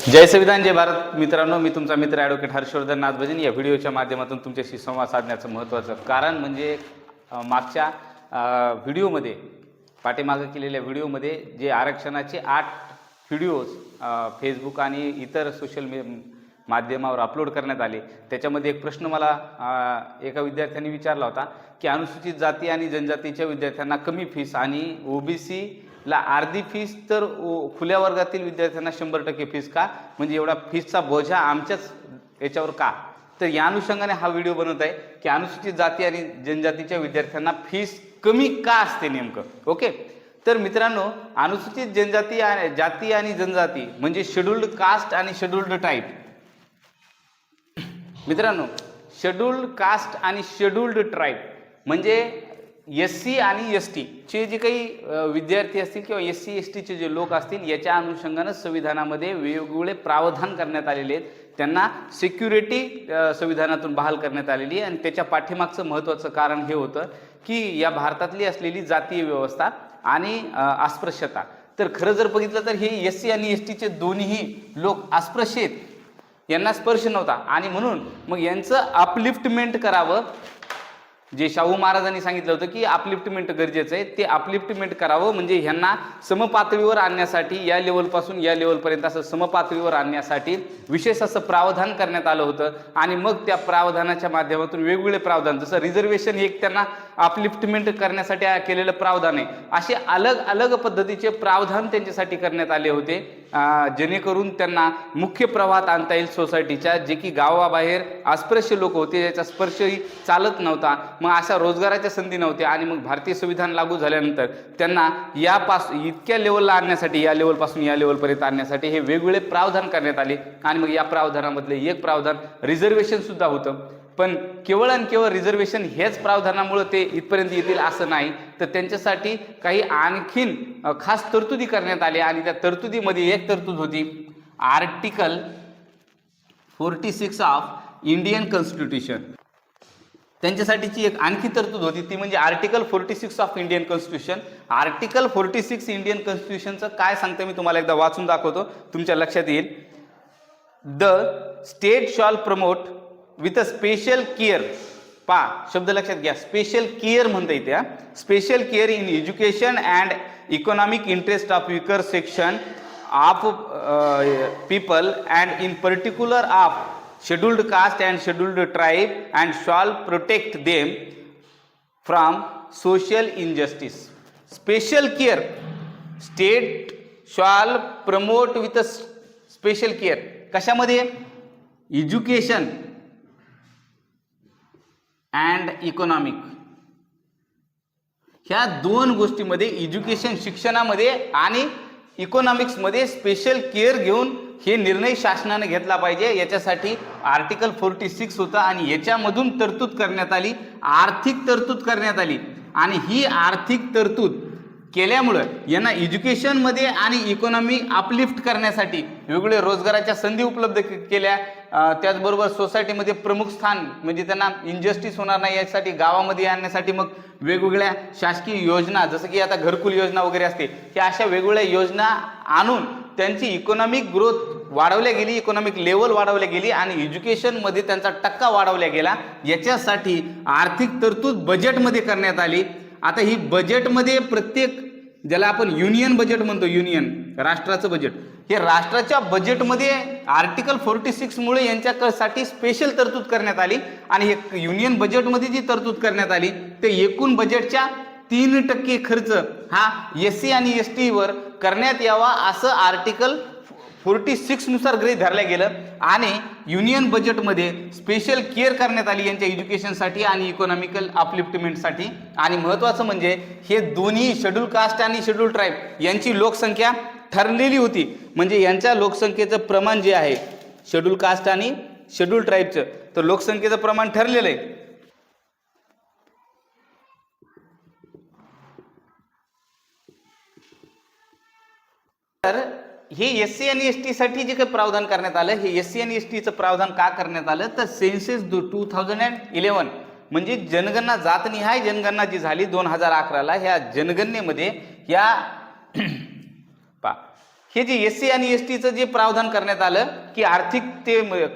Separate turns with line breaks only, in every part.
जय संविधान जय भारत. मित्रांनो, मी तुमचा मित्र ॲडव्होकेट हर्षवर्धन नाथभजन. या व्हिडिओच्या माध्यमातून तुमच्याशी संवाद साधण्याचं महत्त्वाचं कारण म्हणजे मागच्या व्हिडिओमध्ये पाठीमागं केलेल्या व्हिडिओमध्ये जे आरक्षणाचे 8 व्हिडिओज फेसबुक आणि इतर सोशल माध्यमावर अपलोड करण्यात आले. त्याच्यामध्ये एक प्रश्न मला एका विद्यार्थ्यांनी विचारला होता की अनुसूचित जाती आणि जनजातीच्या विद्यार्थ्यांना कमी फीस आणि ओबीसीला अर्धी फीस तर खुल्या वर्गातील विद्यार्थ्यांना 100% फीस का, म्हणजे एवढा फीसचा बोजा आमच्याच याच्यावर का. तर या अनुषंगाने हा व्हिडिओ बनवत आहे की अनुसूचित जाती आणि जनजातीच्या विद्यार्थ्यांना फीस कमी का असते नेमकं. ओके, तर मित्रांनो, अनुसूचित जाती आणि जनजाती म्हणजे शेड्यूल्ड कास्ट आणि शेड्यूल्ड ट्राईब. मित्रांनो, शेड्यूल्ड कास्ट आणि शेड्यूल्ड ट्राईब म्हणजे SC आणि ST चे जे काही विद्यार्थी असतील किंवा SC STचे जे लोक असतील, याच्या अनुषंगाने संविधानामध्ये वेगवेगळे प्रावधान करण्यात आलेले आहेत. त्यांना सिक्युरिटी संविधानातून बहाल करण्यात आलेली आहे आणि त्याच्या पाठीमागचं महत्त्वाचं कारण हे होतं की या भारतातली असलेली जातीय व्यवस्था आणि अस्पृश्यता. तर खरं जर बघितलं तर हे SC आणि STचे दोन्ही लोक अस्पृश्य आहेत, यांना स्पर्श नव्हता आणि म्हणून मग यांचं अपलिफ्टमेंट करावं. जे शाहू महाराजांनी सांगितलं होतं की अपलिफ्टमेंट गरजेचं आहे, ते अपलिफ्टमेंट करावं म्हणजे ह्यांना समपातळीवर आणण्यासाठी, या लेवलपासून या लेवलपर्यंत असं समपातळीवर आणण्यासाठी विशेष असं प्रावधान करण्यात आलं होतं. आणि मग त्या प्रावधानाच्या माध्यमातून वेगवेगळे प्रावधान, जसं रिझर्वेशन एक त्यांना अपलिफ्टमेंट करण्यासाठी केलेलं प्रावधान आहे, असे अलग अलग पद्धतीचे प्रावधान त्यांच्यासाठी करण्यात आले होते, जेणेकरून त्यांना मुख्य प्रवाहात आणता येईल सोसायटीच्या. जे की गावाबाहेर अस्पृश्य लोक होते, याचा स्पर्शही चालत नव्हता, मग अशा रोजगाराच्या संधी नव्हत्या. आणि मग भारतीय संविधान लागू झाल्यानंतर त्यांना इतक्या लेवलला आणण्यासाठी, या लेवलपासून या लेवलपर्यंत आणण्यासाठी हे वेगवेगळे प्रावधान करण्यात आले. आणि मग या प्रावधानामधले एक प्रावधान रिझर्वेशन सुद्धा होतं. पण केवळ आणि केवळ रिझर्वेशन हेच प्रावधानामुळे ते इथपर्यंत येतील असं नाही, तर त्यांच्यासाठी काही आणखीन खास तरतुदी करण्यात आल्या. आणि त्या तरतुदीमध्ये एक तरतूद होती आर्टिकल 46 ऑफ इंडियन कॉन्स्टिट्यूशन. त्यांच्यासाठीची एक आणखी तरतूद होती, ती म्हणजे article 46 of Indian Constitution. Article 46 Indian कॉन्स्टिट्यूशनचं काय सांगतं मी तुम्हाला एकदा वाचून दाखवतो, तुमच्या लक्षात येईल. The state shawl promote with a special care. शब्द लक्षात घ्या, स्पेशल केअर म्हणता येते. Special care in education and economic interest of weaker section of people and in particular of scheduled caste and scheduled tribe and shall protect them from social injustice. Special care, state shall promote with a special care. कशामध्ये? Education and economic, ह्या दोन गोष्टीमध्ये, education शिक्षणामध्ये आणि इकॉनॉमिक्समध्ये special care घेऊन हे निर्णय शासनाने घेतला पाहिजे. याच्यासाठी आर्टिकल 46 होता आणि याच्यामधून तरतूद करण्यात आली, आर्थिक तरतूद करण्यात आली. आणि ही आर्थिक तरतूद केल्यामुळं यांना एज्युकेशनमध्ये आणि इकॉनॉमी अपलिफ्ट करण्यासाठी वेगवेगळे रोजगाराच्या संधी उपलब्ध केल्या. त्याचबरोबर सोसायटीमध्ये प्रमुख स्थान, म्हणजे त्यांना इनजस्टिस होणार नाही यासाठी गावामध्ये आणण्यासाठी मग वेगवेगळ्या शासकीय योजना, जसं की आता घरकुल योजना वगैरे असते, ह्या अशा वेगवेगळ्या योजना आणून त्यांची इकॉनॉमिक ग्रोथ वाढवल्या गेली, इकॉनॉमिक लेवल वाढवल्या गेली आणि एज्युकेशनमध्ये त्यांचा टक्का वाढवल्या गेला. याच्यासाठी आर्थिक तरतूद बजेटमध्ये करण्यात आली. आता ही बजेटमध्ये प्रत्येक, ज्याला आपण युनियन बजेट म्हणतो, युनियन राष्ट्राचं बजेट, हे राष्ट्राच्या बजेटमध्ये आर्टिकल 46 मुळे यांच्यासाठी स्पेशल तरतूद करण्यात आली. आणि हे युनियन बजेटमध्ये जी तरतूद करण्यात आली ते एकूण बजेटच्या 3% खर्च हा SC आणि ST वर करण्यात यावा असं आर्टिकल 46 नुसार गृहीत धरलं गेलं. आणि युनियन बजेटमध्ये स्पेशल केअर करण्यात आली यांच्या एज्युकेशनसाठी आणि इकॉनॉमिकल अपलिफ्टमेंटसाठी. आणि महत्त्वाचं म्हणजे हे दोन्ही शेड्यूल कास्ट आणि शेड्यूल ट्राईब यांची लोकसंख्या ठरलेली होती, म्हणजे यांच्या लोकसंख्येचं प्रमाण जे आहे शेड्यूल कास्ट आणि शेड्यूल ट्राईबचं, तर लोकसंख्येचं प्रमाण ठरलेलं आहे. तर हे SC आणि ST साठी जे काही प्रावधान करण्यात आलं, हे SC आणि STचं प्रावधान का करण्यात आलं, तर सेन्सेस 2011 म्हणजे जनगणना, जातनिहाय जनगणना जी झाली 2011ला, ह्या जनगणनेमध्ये या हे जे SC आणि STचं जे प्रावधान करण्यात आलं की आर्थिक ते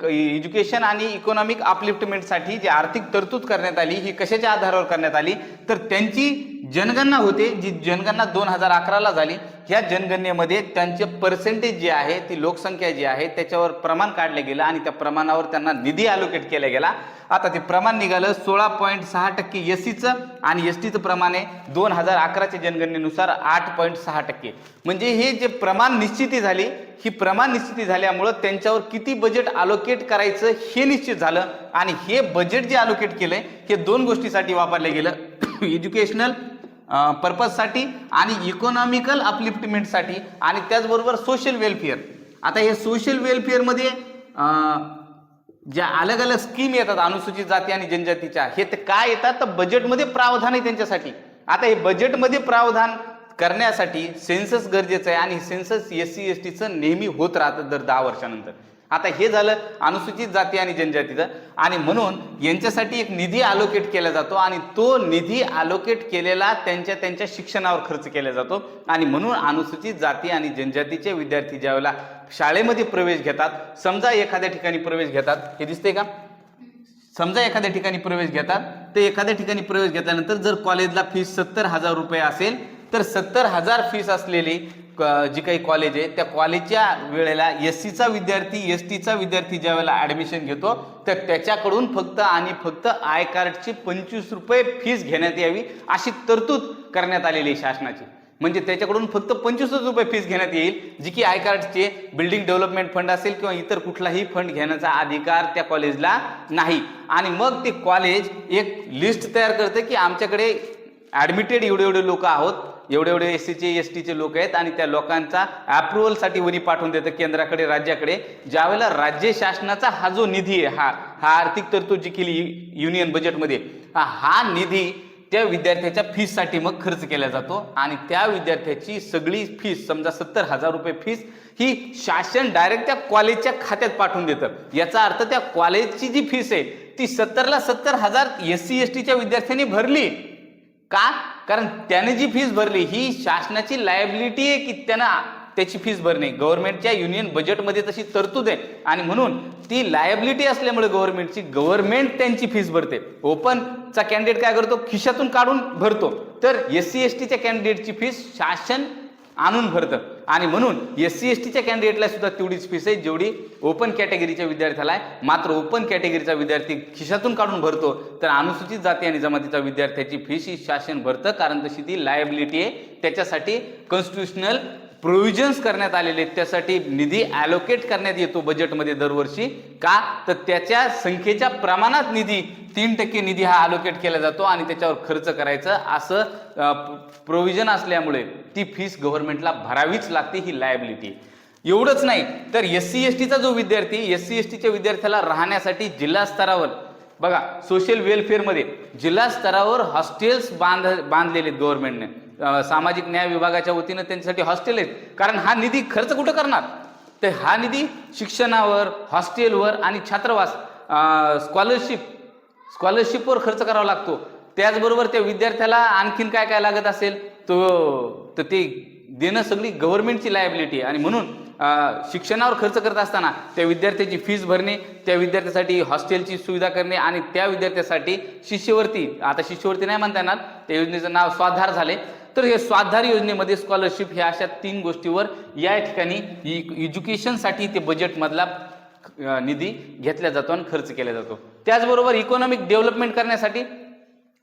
एज्युकेशन आणि इकॉनॉमिक अपलिफ्टमेंटसाठी जी आर्थिक तरतूद करण्यात आली ही कशाच्या आधारावर करण्यात आली, तर त्यांची जनगणना होते जी जनगणना 2011ला झाली. ह्या जनगणनेमध्ये त्यांचे पर्सेंटेज जे आहे ती लोकसंख्या जी आहे त्याच्यावर प्रमाण काढलं गेलं आणि त्या प्रमाणावर त्यांना निधी अलोकेट केला गेला. आता ते प्रमाण निघालं 16.6% SCचं आणि STचं प्रमाण आहे 2011च्या जनगणनेनुसार 8.6%. म्हणजे हे जे प्रमाण निश्चिती झाली ही प्रमाण निश्चिती झाल्यामुळं त्यांच्यावर किती बजेट अलोकेट करायचं हे निश्चित झालं आणि हे बजेट जे अलोकेट केलंय हे दोन गोष्टीसाठी वापरलं गेलं, एज्युकेशनल पर्पजसाठी आणि इकॉनॉमिकल अपलिफ्टमेंटसाठी आणि त्याचबरोबर सोशल वेलफेअर. आता हे सोशल वेलफेअरमध्ये ज्या अलग अलग स्कीम येतात अनुसूचित जाती आणि जनजातीच्या, हे ते काय येतात तर बजेटमध्ये प्रावधान आहे त्यांच्यासाठी. आता हे बजेटमध्ये प्रावधान करण्यासाठी सेन्सस गरजेचं आहे आणि सेन्सस SC STचं नेहमी होत राहतं दर 10 वर्षानंतर. आता हे झालं अनुसूचित जाती आणि जनजातीचं आणि म्हणून यांच्यासाठी एक निधी अलोकेट केला जातो आणि तो निधी अलोकेट केलेला त्यांच्या शिक्षणावर खर्च केला जातो आणि म्हणून अनुसूचित जाती आणि जनजातीचे विद्यार्थी ज्यावेळेला शाळेमध्ये प्रवेश घेतात, समजा एखाद्या ठिकाणी प्रवेश घेतात, हे दिसतंय का, समजा एखाद्या ठिकाणी प्रवेश घेतात तर एखाद्या ठिकाणी प्रवेश घेतल्यानंतर जर कॉलेजला फीस 70,000 रुपये असेल तर 70,000 फीस असलेली जी काही कॉलेज आहे त्या कॉलेजच्या वेळेला SCचा विद्यार्थी STचा विद्यार्थी ज्या वेळेला ॲडमिशन घेतो तर त्याच्याकडून फक्त आणि फक्त आय कार्डची 25 रुपये फीस घेण्यात यावी अशी तरतूद करण्यात आलेली आहे शासनाची. म्हणजे त्याच्याकडून फक्त 25 रुपये फीस घेण्यात येईल, जी की आय कार्डचे बिल्डिंग डेव्हलपमेंट फंड असेल किंवा इतर कुठलाही फंड घेण्याचा अधिकार त्या कॉलेजला नाही. आणि मग ते कॉलेज एक लिस्ट तयार करते की आमच्याकडे ॲडमिटेड एवढे लोक आहोत, एवढे SCचे STचे लोक आहेत आणि त्या लोकांचा अप्रुव्हलसाठी वरी पाठवून देतं केंद्राकडे राज्याकडे. ज्यावेळेला राज्य शासनाचा हा जो निधी आहे हा आर्थिक तरतूद जी केली युनियन बजेटमध्ये हा निधी त्या विद्यार्थ्याच्या फीससाठी मग खर्च केला जातो आणि त्या विद्यार्थ्याची सगळी फीस समजा 70,000 रुपये फीस ही शासन डायरेक्ट त्या कॉलेजच्या खात्यात पाठवून देतं. याचा अर्थ त्या कॉलेजची जी फीस आहे ती 70ला 70,000 SC STच्या विद्यार्थ्यांनी भरली का, कारण त्याने जी फीस भरली ही शासनाची लायबिलिटी आहे की त्याची फीस भरणे. गव्हर्नमेंटच्या युनियन बजेटमध्ये तशी तरतूद आहे आणि म्हणून ती लायबिलिटी असल्यामुळे गव्हर्नमेंट त्यांची फीस भरते. ओपनचा कॅन्डिडेट काय करतो, खिशातून काढून भरतो, तर SC STच्या कॅन्डिडेटची फीस शासन आणून भरतं आणि म्हणून SC STच्या कॅन्डिडेटला सुद्धा तेवढीच फीस आहे जेवढी ओपन कॅटेगरीच्या विद्यार्थ्याला आहे. मात्र ओपन कॅटेगरीचा विद्यार्थी खिशातून काढून भरतो तर अनुसूचित जाती आणि जमातीचा विद्यार्थ्याची फीस ही शासन भरतं, कारण तशी ती लायबिलिटी आहे. त्याच्यासाठी कॉन्स्टिट्यूशनल प्रोव्हिजन्स करण्यात आलेले, त्यासाठी निधी ॲलोकेट करण्यात येतो बजेटमध्ये दरवर्षी का, तर त्याच्या संख्येच्या प्रमाणात निधी 3% निधी हा अलोकेट केला जातो आणि त्याच्यावर खर्च करायचं असं प्रोव्हिजन असल्यामुळे ती फीस गव्हर्नमेंटला भरावीच लागते, ही लायबिलिटी. एवढंच नाही तर SC STचा जो विद्यार्थी SC STच्या विद्यार्थ्याला राहण्यासाठी जिल्हा स्तरावर बघा सोशल वेलफेअरमध्ये जिल्हा स्तरावर हॉस्टेल्स बांधलेले गव्हर्नमेंटने, सामाजिक न्याय विभागाच्या वतीनं त्यांच्यासाठी हॉस्टेल आहेत. कारण हा निधी खर्च कुठं करणार, तर हा निधी शिक्षणावर, हॉस्टेलवर आणि छात्रवास स्कॉलरशिपवर खर्च करावा लागतो. त्याचबरोबर त्या विद्यार्थ्याला आणखीन काय काय लागत असेल तर ते देणं सगळी गव्हर्नमेंटची लायबिलिटी आहे आणि म्हणून शिक्षणावर खर्च करत असताना त्या विद्यार्थ्याची फीस भरणे, त्या विद्यार्थ्यासाठी हॉस्टेलची सुविधा करणे आणि त्या विद्यार्थ्यासाठी शिष्यवृत्ती, आता शिष्यवृत्ती नाही म्हणता येणार, त्या योजनेचं नाव स्वाधार झाले, तर हे स्वाधार योजनेमध्ये स्कॉलरशिप ह्या अशा 3 गोष्टीवर या ठिकाणी एज्युकेशनसाठी ते बजेटमधला निधी घेतला जातो आणि खर्च केला जातो. त्याचबरोबर इकॉनॉमिक डेव्हलपमेंट करण्यासाठी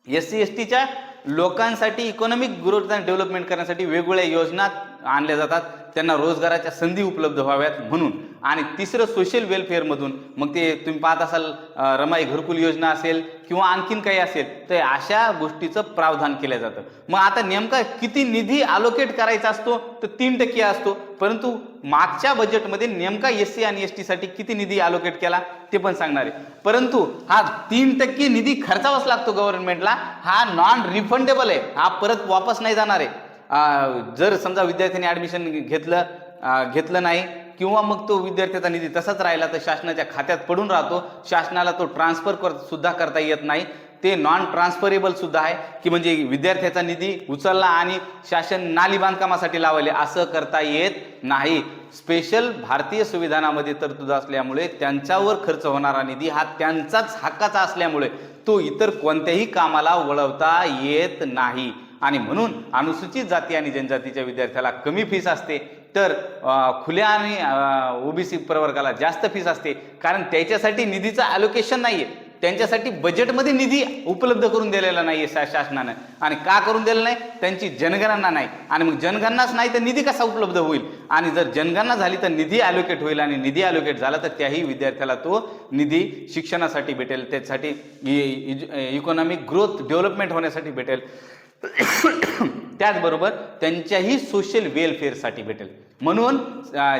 SC STच्या लोकांसाठी इकॉनॉमिक ग्रोथ आणि डेव्हलपमेंट करण्यासाठी वेगवेगळ्या योजना आणल्या जातात, त्यांना रोजगाराच्या संधी उपलब्ध व्हाव्यात म्हणून. आणि तिसरं सोशल वेलफेअरमधून मग ते तुम्ही पाहत असाल रमाई घरकुल योजना असेल किंवा आणखीन काही असेल तर अशा गोष्टीचं प्रावधान केलं जातं. मग आता नेमका किती निधी अलोकेट करायचा असतो तर 3% असतो, परंतु मागच्या बजेटमध्ये नेमका SC आणि ST साठी किती निधी अलोकेट केला ते पण सांगणार आहे. परंतु हा 3% निधी खर्चावाच लागतो गव्हर्नमेंटला, हा नॉन रिफंडेबल आहे, हा परत वापस नाही जाणार आहे. जर समजा विद्यार्थ्यांनी ॲडमिशन घेतलं नाही किंवा मग तो विद्यार्थ्याचा निधी तसाच राहिला तर शासनाच्या खात्यात पडून राहतो, शासनाला तो ट्रान्सफर सुद्धा करता येत नाही. ते नॉन ट्रान्सफरेबल सुद्धा आहे, की म्हणजे विद्यार्थ्याचा निधी उचलला आणि शासन नाली बांधकामासाठी लावले असं करता येत नाही. स्पेशल भारतीय संविधानामध्ये तरतूद असल्यामुळे त्यांच्यावर खर्च होणारा निधी हा त्यांचाच हक्काचा असल्यामुळे तो इतर कोणत्याही कामाला वळवता येत नाही. आणि म्हणून अनुसूचित जाती आणि जनजातीच्या विद्यार्थ्याला कमी फीस असते, तर खुल्या आणि ओबीसी प्रवर्गाला जास्त फीस असते. कारण त्याच्यासाठी निधीचं ॲलोकेशन नाही आहे, त्यांच्यासाठी बजेटमध्ये निधी उपलब्ध करून दिलेला नाही आहे शासनानं. आणि का करून दिलेला नाही? त्यांची जनगणना नाही, आणि मग जनगणनाच नाही तर निधी कसा उपलब्ध होईल? आणि जर जनगणना झाली तर निधी ॲलोकेट होईल, आणि निधी ॲलोकेट झाला तर त्याही विद्यार्थ्याला तो निधी शिक्षणासाठी भेटेल, त्याच्यासाठी इकॉनॉमिक ग्रोथ डेव्हलपमेंट होण्यासाठी भेटेल, त्याचबरोबर त्यांच्याही सोशल वेलफेअरसाठी भेटेल. म्हणून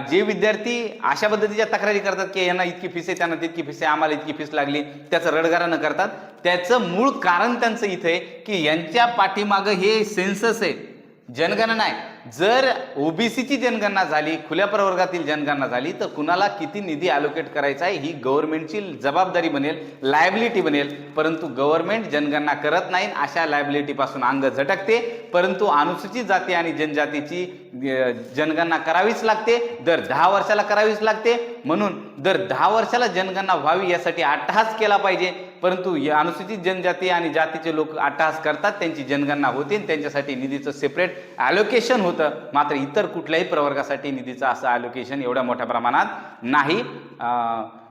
जे विद्यार्थी अशा पद्धतीच्या तक्रारी करतात की यांना इतकी फीस आहे, त्यांना तितकी फीस आहे, आम्हाला इतकी फीस लागली, त्याचं रडगारा न करतात, त्याचं मूळ कारण त्यांचं इथे आहे की यांच्या पाठीमागं हे सेन्सस आहे, जनगणना आहे. जर ओबीसीची जनगणना झाली, खुल्या प्रवर्गातील जनगणना झाली, तर कुणाला किती निधी ॲलोकेट करायचा आहे ही गव्हर्नमेंटची जबाबदारी बनेल, लायबिलिटी बनेल. परंतु गव्हर्नमेंट जनगणना करत नाही, अशा लायबिलिटीपासून अंग झटकते. परंतु अनुसूचित जाती आणि जनजातीची जनगणना करावीच लागते, दर 10 वर्षाला करावीच लागते. म्हणून दर 10 वर्षाला जनगणना व्हावी यासाठी अट्टहास केला पाहिजे. परंतु या अनुसूचित जनजाती आणि जातीचे लोक अट्टहास करतात, त्यांची जनगणना होते, त्यांच्यासाठी निधीचं सेपरेट ॲलोकेशन होतं. मात्र इतर कुठल्याही प्रवर्गासाठी निधीचं असं ॲलोकेशन एवढ्या मोठ्या प्रमाणात नाही.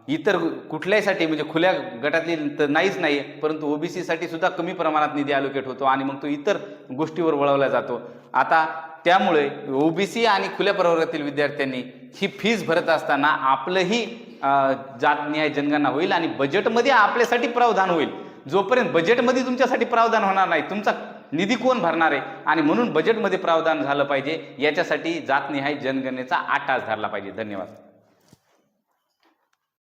इतर कुठल्याहीसाठी म्हणजे खुल्या गटातली तर नाहीच नाही, परंतु ओबीसीसाठी सुद्धा कमी प्रमाणात निधी ॲलोकेट होतो, आणि मग तो इतर गोष्टीवर वळवला जातो. आता त्यामुळे ओबीसी आणि खुल्या प्रवर्गातील विद्यार्थ्यांनी ही फीस भरत असताना आपलंही जातनिहाय जनगणना होईल आणि बजेटमध्ये आपल्यासाठी प्रावधान होईल. जोपर्यंत बजेटमध्ये तुमच्यासाठी प्रावधान होणार नाही, तुमचा निधी कोण भरणार आहे? आणि म्हणून बजेटमध्ये प्रावधान झालं पाहिजे, याच्यासाठी जातनिहाय जनगणनेचा अट्टहास धरला पाहिजे. धन्यवाद.